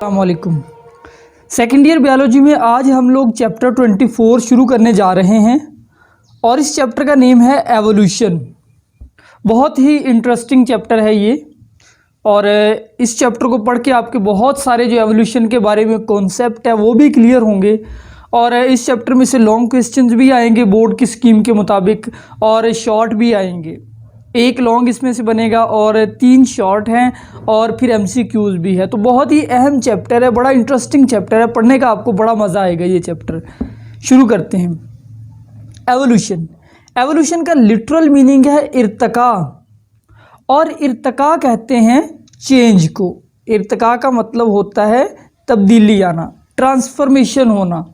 अस्सलामुअलैकुम। Second year biology में आज हम लोग चैप्टर 24 शुरू करने जा रहे हैं और इस चैप्टर का नेम है एवोल्यूशन। बहुत ही इंटरेस्टिंग चैप्टर है ये और इस चैप्टर को पढ़ के आपके बहुत सारे जो एवोल्यूशन के बारे में कॉन्सेप्ट है वो भी क्लियर होंगे और इस चैप्टर में से लॉन्ग क्वेश्चंस भी आएंगे बोर्ड की स्कीम के मुताबिक और शॉर्ट भी आएंगे। एक लॉन्ग इसमें से बनेगा और 3 शॉर्ट हैं और फिर एमसीक्यूज भी है। तो बहुत ही अहम चैप्टर है, बड़ा इंटरेस्टिंग चैप्टर है, पढ़ने का आपको बड़ा मज़ा आएगा ये चैप्टर। शुरू करते हैं। एवोल्यूशन। एवोल्यूशन का लिटरल मीनिंग है इर्तका और इर्तका कहते हैं चेंज को। इर्तका का मतलब होता है तब्दीली आना, ट्रांसफॉर्मेशन होना।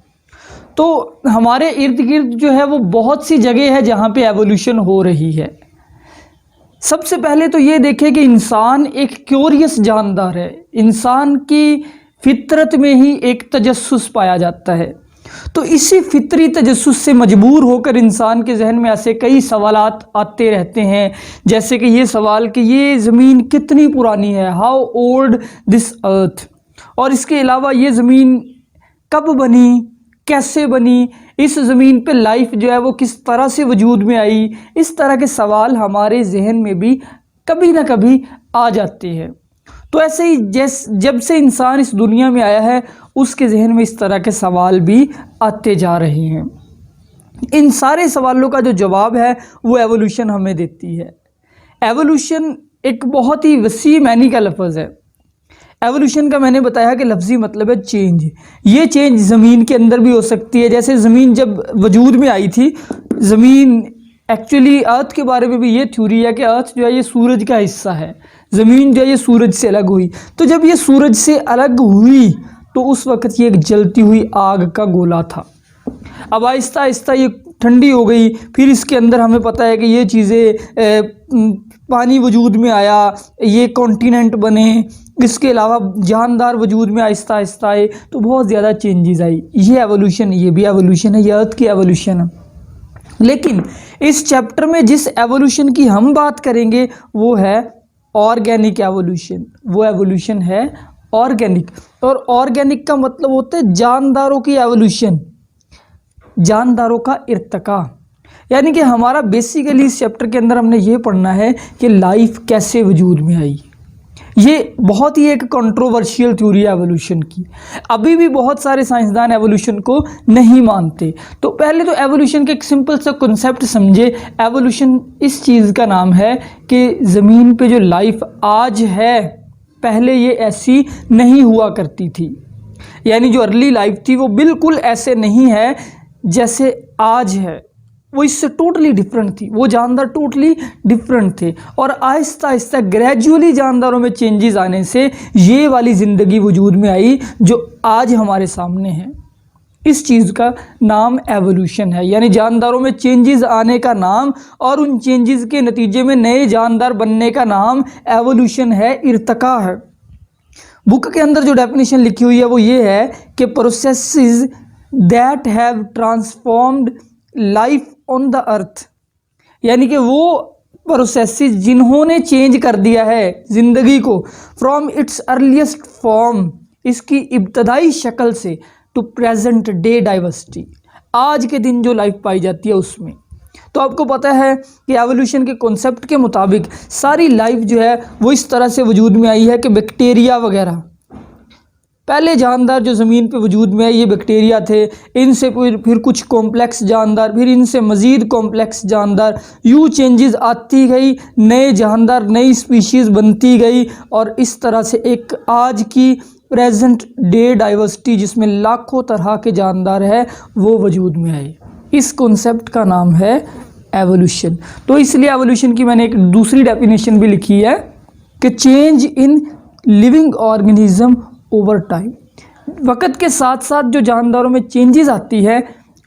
तो हमारे इर्द गिर्द जो है वो बहुत सी जगह है जहाँ पे एवोल्यूशन हो रही है। सबसे पहले तो ये देखें कि इंसान एक क्यूरियस जानदार है। इंसान की फितरत में ही एक तजस्सुस पाया जाता है। तो इसी फितरी तजस्सुस से मजबूर होकर इंसान के जहन में ऐसे कई सवालात आते रहते हैं, जैसे कि ये सवाल कि ये ज़मीन कितनी पुरानी है, हाउ ओल्ड दिस अर्थ, और इसके अलावा ये ज़मीन कब बनी, कैसे बनी, इस ज़मीन पे लाइफ जो है वो किस तरह से वजूद में आई। इस तरह के सवाल हमारे जहन में भी कभी ना कभी आ जाते हैं। तो ऐसे ही जब से इंसान इस दुनिया में आया है उसके जहन में इस तरह के सवाल भी आते जा रहे हैं। इन सारे सवालों का जो जवाब है वो एवोल्यूशन हमें देती है। एवोल्यूशन एक बहुत ही वसी मानी का लफ्ज़ है। एवोल्यूशन का मैंने बताया कि लफ्ज़ी मतलब है चेंज। ये चेंज ज़मीन के अंदर भी हो सकती है। जैसे ज़मीन जब वजूद में आई थी, ज़मीन एक्चुअली अर्थ के बारे में भी ये थ्योरी है कि अर्थ जो है ये सूरज का हिस्सा है, ज़मीन जो है ये सूरज से अलग हुई। तो जब ये सूरज से अलग हुई तो उस वक़्त ये एक जलती हुई आग का गोला था। अब आहिस्ता आहिस्ता ये ठंडी हो गई, फिर इसके अंदर हमें पता है कि ये चीज़ें पानी वजूद में आया, ये कॉन्टिनेंट बने, इसके अलावा जानदार वजूद में आहिस्ता आहिस्ता आए, तो बहुत ज़्यादा चेंजेस आई। ये एवोल्यूशन, ये भी एवोल्यूशन है, ये अर्थ की एवोल्यूशन है। लेकिन इस चैप्टर में जिस एवोल्यूशन की हम बात करेंगे वो है ऑर्गेनिक एवोल्यूशन। वो एवोल्यूशन है ऑर्गेनिक, और ऑर्गेनिक का मतलब होता है जानदारों की एवोल्यूशन, जानदारों का इर्तका। यानी कि हमारा बेसिकली इस चैप्टर के अंदर हमने ये पढ़ना है कि लाइफ कैसे वजूद में आई। ये बहुत ही एक कंट्रोवर्शियल थ्योरी है एवोल्यूशन की। अभी भी बहुत सारे साइंसदान एवोल्यूशन को नहीं मानते। तो पहले तो एवोल्यूशन के एक सिंपल सा कॉन्सेप्ट समझे। एवोल्यूशन इस चीज़ का नाम है कि ज़मीन पे जो लाइफ आज है पहले ये ऐसी नहीं हुआ करती थी। यानी जो अर्ली लाइफ थी वो बिल्कुल ऐसे नहीं है जैसे आज है, वो इससे टोटली डिफरेंट थी। वो जानदार टोटली डिफरेंट थे और आहिस्ता आहिस्ता ग्रेजुअली जानदारों में चेंजेस आने से ये वाली ज़िंदगी वजूद में आई जो आज हमारे सामने है। इस चीज़ का नाम एवोल्यूशन है। यानी जानदारों में चेंजेस आने का नाम और उन चेंजेस के नतीजे में नए जानदार बनने का नाम एवोल्यूशन है, इर्तका है। बुक के अंदर जो डेफिनेशन लिखी हुई है वो ये है कि processes that have transformed life on the earth. यानी कि वो प्रोसेसेस जिन्होंने चेंज कर दिया है ज़िंदगी को फ्रॉम इट्स अर्लीस्ट फॉर्म, इसकी इब्तदाई शक्ल से, टू प्रेजेंट डे डाइवर्सिटी, आज के दिन जो लाइफ पाई जाती है उसमें। तो आपको पता है कि एवोल्यूशन के कॉन्सेप्ट के मुताबिक सारी लाइफ जो है वो इस तरह से वजूद में आई है कि बैक्टीरिया वगैरह पहले जानदार जो ज़मीन पे वजूद में है ये बैक्टीरिया थे, इनसे फिर कुछ कॉम्प्लेक्स जानदार, फिर इनसे मज़ीद कॉम्प्लेक्स जानदार, यूँ चेंजेस आती गई, नए जानदार, नई स्पीशीज़ बनती गई और इस तरह से एक आज की प्रेजेंट डे डाइवर्सिटी जिसमें लाखों तरह के जानदार है वो वजूद में आए। इस कॉन्सेप्ट का नाम है एवोल्यूशन। तो इसलिए एवोल्यूशन की मैंने एक दूसरी डेफिनेशन भी लिखी है कि change in living organism over time. वक्त के साथ साथ जो जानदारों में चेंजेस आती है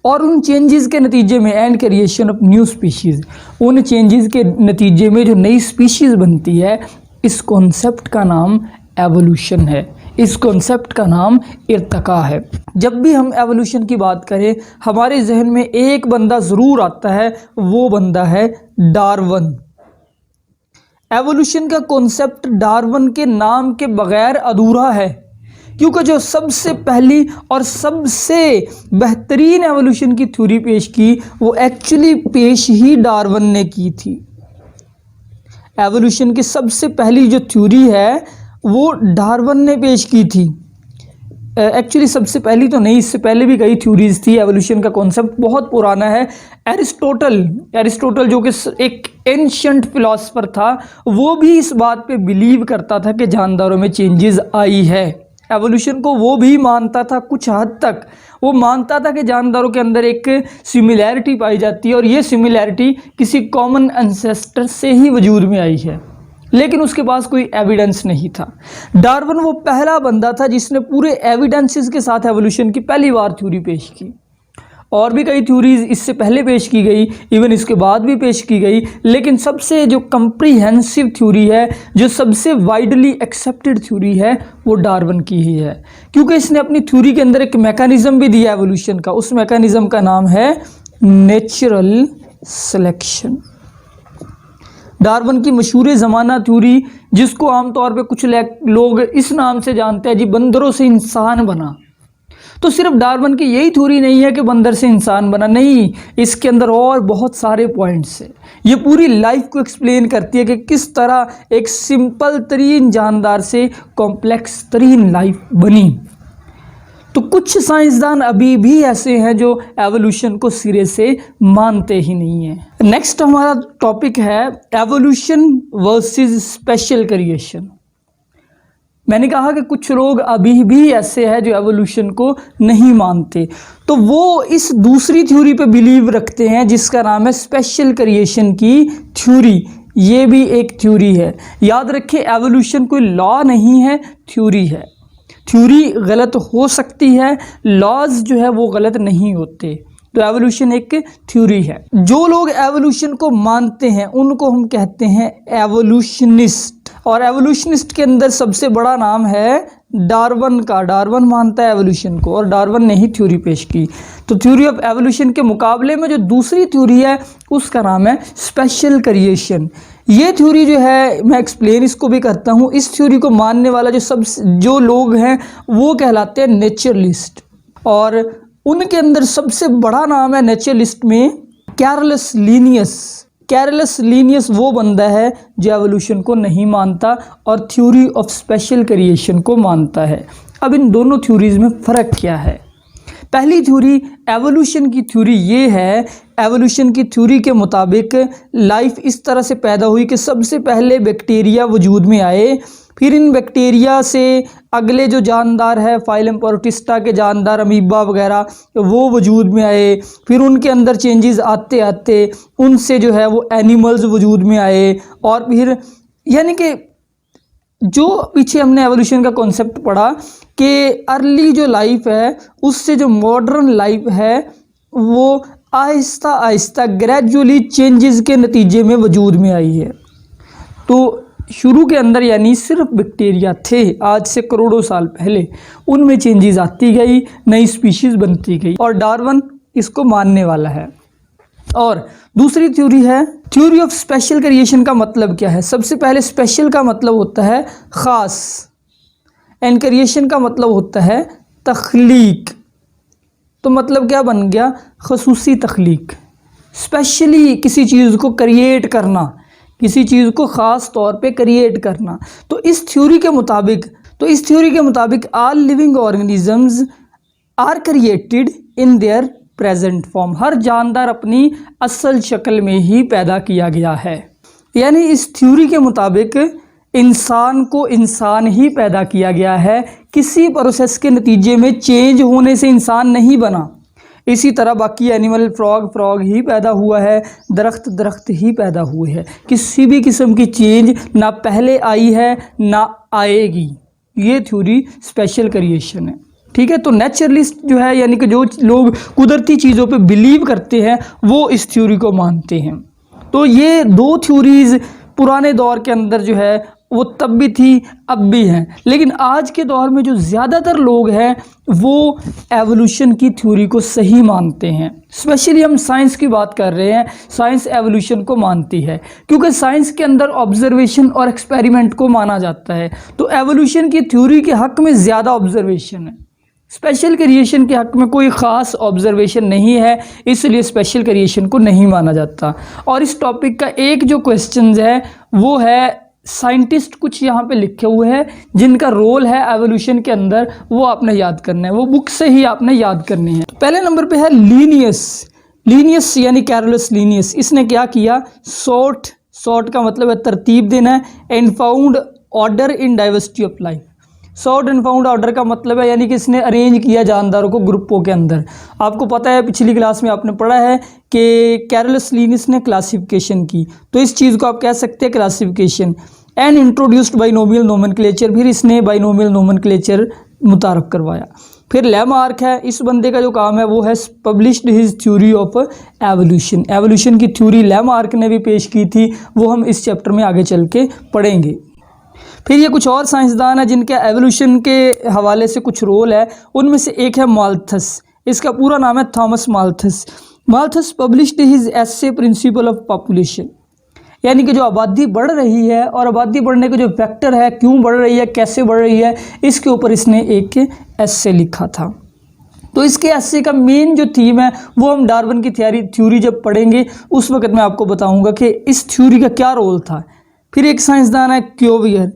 और उन चेंजेस के नतीजे में and creation of new species, उन चेंजेस के नतीजे में जो नई स्पीशीज़ बनती है, इस कॉन्सेप्ट का नाम एवोल्यूशन है। इस कॉन्सेप्ट का नाम इर्तका है। जब भी हम एवोल्यूशन की बात करें हमारे जहन में एक बंदा ज़रूर आता है, वो बंदा है डार्विन। एवोल्यूशन का कॉन्सेप्ट डार्विन के नाम के बगैर अधूरा है, क्योंकि जो सबसे पहली और सबसे बेहतरीन एवोल्यूशन की थ्योरी पेश की वो एक्चुअली पेश ही डार्विन ने की थी। एवोल्यूशन की सबसे पहली जो थ्योरी है वो डार्विन ने पेश की थी। एक्चुअली सबसे पहली तो नहीं, इससे पहले भी कई थ्योरीज थी। एवोल्यूशन का कॉन्सेप्ट बहुत पुराना है। एरिस्टोटल जो कि एक एंशिएंट फिलोसफर था, वो भी इस बात पे बिलीव करता था कि जानदारों में चेंजेस आई है। एवोल्यूशन को वो भी मानता था, कुछ हद तक वो मानता था कि जानदारों के अंदर एक सिमिलैरिटी पाई जाती है और ये सिमिलैरिटी किसी कॉमन एंसेस्टर से ही वजूद में आई है, लेकिन उसके पास कोई एविडेंस नहीं था। डार्विन वो पहला बंदा था जिसने पूरे एविडेंसेस के साथ एवोल्यूशन की पहली बार थ्योरी पेश की। और भी कई थ्योरीज इससे पहले पेश की गई, इवन इसके बाद भी पेश की गई, लेकिन सबसे जो कंप्रीहेंसिव थ्योरी है, जो सबसे वाइडली एक्सेप्टेड थ्योरी है, वो डार्विन की ही है। क्योंकि इसने अपनी थ्योरी के अंदर एक मैकेनिज्म भी दिया एवोल्यूशन का। उस मैकेनिज्म का नाम है नेचुरल सिलेक्शन। डार्विन की मशहूर ज़माना थ्योरी, जिसको आमतौर पे कुछ लोग इस नाम से जानते हैं जी, बंदरों से इंसान बना। तो सिर्फ डार्विन की यही थ्योरी नहीं है कि बंदर से इंसान बना, नहीं, इसके अंदर और बहुत सारे पॉइंट्स हैं। ये पूरी लाइफ को एक्सप्लेन करती है कि किस तरह एक सिंपल तरीन जानदार से कॉम्प्लेक्स तरीन लाइफ बनी। तो कुछ साइंसदान अभी भी ऐसे हैं जो एवोल्यूशन को सिरे से मानते ही नहीं हैं। नेक्स्ट हमारा टॉपिक है एवोल्यूशन वर्सेस स्पेशल क्रिएशन। मैंने कहा कि कुछ लोग अभी भी ऐसे हैं जो एवोल्यूशन को नहीं मानते, तो वो इस दूसरी थ्योरी पे बिलीव रखते हैं जिसका नाम है स्पेशल क्रिएशन की थ्योरी। ये भी एक थ्योरी है। याद रखें, एवोल्यूशन कोई लॉ नहीं है, थ्योरी है। थ्योरी गलत हो सकती है, लॉज जो है वो गलत नहीं होते। तो एवोल्यूशन एक थ्योरी है। जो लोग एवोल्यूशन को मानते हैं उनको हम कहते हैं एवोल्यूशनिस्ट। और एवोल्यूशनिस्ट के अंदर सबसे बड़ा नाम है डार्विन का। डार्विन मानता है एवोल्यूशन को और डार्विन ने ही थ्योरी पेश की। तो थ्योरी ऑफ एवोल्यूशन के मुकाबले में जो दूसरी थ्योरी है उसका नाम है स्पेशल क्रिएशन। ये थ्योरी जो है, मैं एक्सप्लेन इसको भी करता हूँ। इस थ्योरी को मानने वाला जो लोग हैं वो कहलाते हैं नेचुरलिस्ट, और उनके अंदर सबसे बड़ा नाम है नेचुरलिस्ट में कैरलस लीनियस। कैरलस लीनियस वो बंदा है जो एवोल्यूशन को नहीं मानता और थ्योरी ऑफ स्पेशल क्रिएशन को मानता है। अब इन दोनों थ्योरीज में फ़र्क क्या है? पहली थ्योरी एवोल्यूशन की थ्योरी ये है, एवोल्यूशन की थ्योरी के मुताबिक लाइफ इस तरह से पैदा हुई कि सबसे पहले बैक्टीरिया वजूद में आए, फिर इन बैक्टीरिया से अगले जो जानदार है फाइलम प्रोटिस्टा के जानदार अमीबा वगैरह वो वजूद में आए, फिर उनके अंदर चेंजेस आते आते उनसे जो है वो एनिमल्स वजूद में आए, और फिर यानी कि जो पीछे हमने एवोल्यूशन का कॉन्सेप्ट पढ़ा कि अर्ली जो लाइफ है उससे जो मॉडर्न लाइफ है वो आहिस्ता आहिस्ता ग्रेजुअली चेंजेस के नतीजे में वजूद में आई है। तो शुरू के अंदर यानी सिर्फ बैक्टीरिया थे, आज से करोड़ों साल पहले, उनमें चेंजेस आती गई, नई स्पीशीज़ बनती गई, और डार्विन इसको मानने वाला है। और दूसरी थ्योरी है थ्योरी ऑफ स्पेशल क्रिएशन। का मतलब क्या है? सबसे पहले स्पेशल का मतलब होता है ख़ास, एंड क्रिएशन का मतलब होता है तख्लीक। तो मतलब क्या बन गया? खसूसी तख्लीक। स्पेशली किसी चीज़ को क्रिएट करना, किसी चीज़ को ख़ास तौर पे क्रिएट करना। तो इस थ्योरी के मुताबिक all living organisms are created in their present form. हर जानदार अपनी असल शक्ल में ही पैदा किया गया है। यानी इस थ्योरी के मुताबिक इंसान को इंसान ही पैदा किया गया है, किसी प्रोसेस के नतीजे में चेंज होने से इंसान नहीं बना। इसी तरह बाकी एनिमल फ्रॉग ही पैदा हुआ है, दरख्त ही पैदा हुए हैं। किसी भी किस्म की चेंज ना पहले आई है ना आएगी। ये थ्योरी स्पेशल क्रिएशन है। ठीक है, तो नेचुरलिस्ट जो है यानी कि जो लोग कुदरती चीज़ों पे बिलीव करते हैं वो इस थ्योरी को मानते हैं। तो ये दो थ्योरीज पुराने दौर के अंदर जो है वो तब भी थी, अब भी हैं। लेकिन आज के दौर में जो ज़्यादातर लोग हैं वो एवोल्यूशन की थ्योरी को सही मानते हैं। स्पेशली हम साइंस की बात कर रहे हैं, साइंस एवोल्यूशन को मानती है क्योंकि साइंस के अंदर ऑब्जर्वेशन और एक्सपेरिमेंट को माना जाता है। तो एवोल्यूशन की थ्योरी के हक़ में ज़्यादा ऑब्जर्वेशन है, स्पेशल क्रिएशन के हक़ में कोई ख़ास ऑब्जर्वेशन नहीं है, इसलिए स्पेशल क्रिएशन को नहीं माना जाता। और इस टॉपिक का एक जो क्वेश्चन है वो है, साइंटिस्ट कुछ यहाँ पे लिखे हुए हैं जिनका रोल है एवोल्यूशन के अंदर, वो आपने याद करना है, वो बुक से ही आपने याद करनी है। तो पहले नंबर पे है लीनियस यानी कैरोलस लीनियस। इसने क्या किया, सॉर्ट का मतलब है तरतीब देना है, and found order in diversity of life. Sort and found order का मतलब है यानी कि इसने अरेंज किया जानदारों को ग्रुपों के अंदर। आपको पता है पिछली क्लास में आपने पढ़ा है कि कैरोलस लीनियस ने क्लासिफिकेशन की, तो इस चीज़ को आप कह सकते हैं classification. And introduced binomial nomenclature, फिर इसने बाइनोमियल नोमेनक्लेचर मुतारफ़ करवाया। फिर लैमार्क है, इस बंदे का जो काम है वो है published his theory of evolution. Evolution की थ्योरी लैमार्क ने भी पेश की थी, वो हम इस चैप्टर में आगे चल के पढ़ेंगे। फिर ये कुछ और साइंसदान हैं जिनके एवोल्यूशन के हवाले से कुछ रोल है, उनमें से एक है माल्थस। इसका पूरा नाम है Thomas Malthus. Malthus published his essay principle of population, यानी कि जो आबादी बढ़ रही है और आबादी बढ़ने के जो फैक्टर है, क्यों बढ़ रही है, कैसे बढ़ रही है, इसके ऊपर इसने एक एसे लिखा था। तो इसके एसे का मेन जो थीम है वो हम डार्विन की थ्योरी जब पढ़ेंगे उस वक्त मैं आपको बताऊंगा कि इस थ्योरी का क्या रोल था। फिर एक साइंसदान है Cuvier,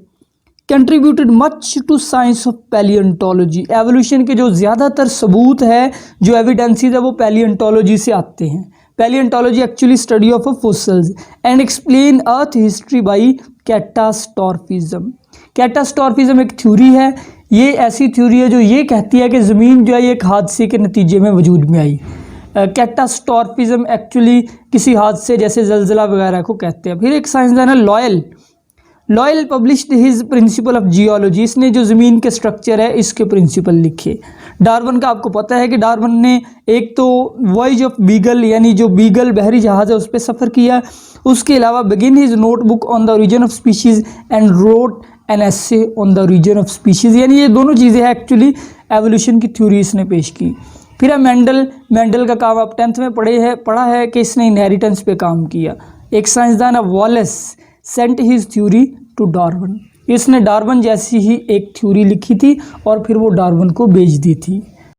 contributed much to science of palaeontology. Evolution के जो ज़्यादातर सबूत है, जो एविडेंसेस है, वो पैलियोंटोलॉजी से आते हैं। Palaeontology actually study of fossils and explain earth history by catastrophism. Catastrophism एक थ्योरी है, ये ऐसी थ्योरी है जो ये कहती है कि ज़मीन जो है एक हादसे के नतीजे में वजूद में आई। कैटास्ट्रॉफिज्म एक्चुअली किसी हादसे जैसे जलजिला वगैरह को कहते हैं। फिर एक साइंसदान है loyal published his principle of geology. इसने जो ज़मीन के स्ट्रक्चर है इसके प्रिंसिपल लिखे। डार्विन का आपको पता है कि डार्विन ने एक तो वॉयज ऑफ बीगल यानी जो बीगल बहरी जहाज़ है उस पर सफ़र किया, उसके अलावा begin his notebook on the origin of species and wrote an essay on the origin of species. यानी ये दोनों चीज़ें हैं एक्चुअली एवोल्यूशन की थ्योरी इसने पेश की। फिर है मेंडल का काम आप 10th में पढ़ा है कि इसने इनहेरिटेंस पे काम किया। एक साइंसदान है Wallace, sent his theory to Darwin. इसने डार्विन जैसी ही एक थ्योरी लिखी थी और फिर वो डार्विन को भेज दी थी।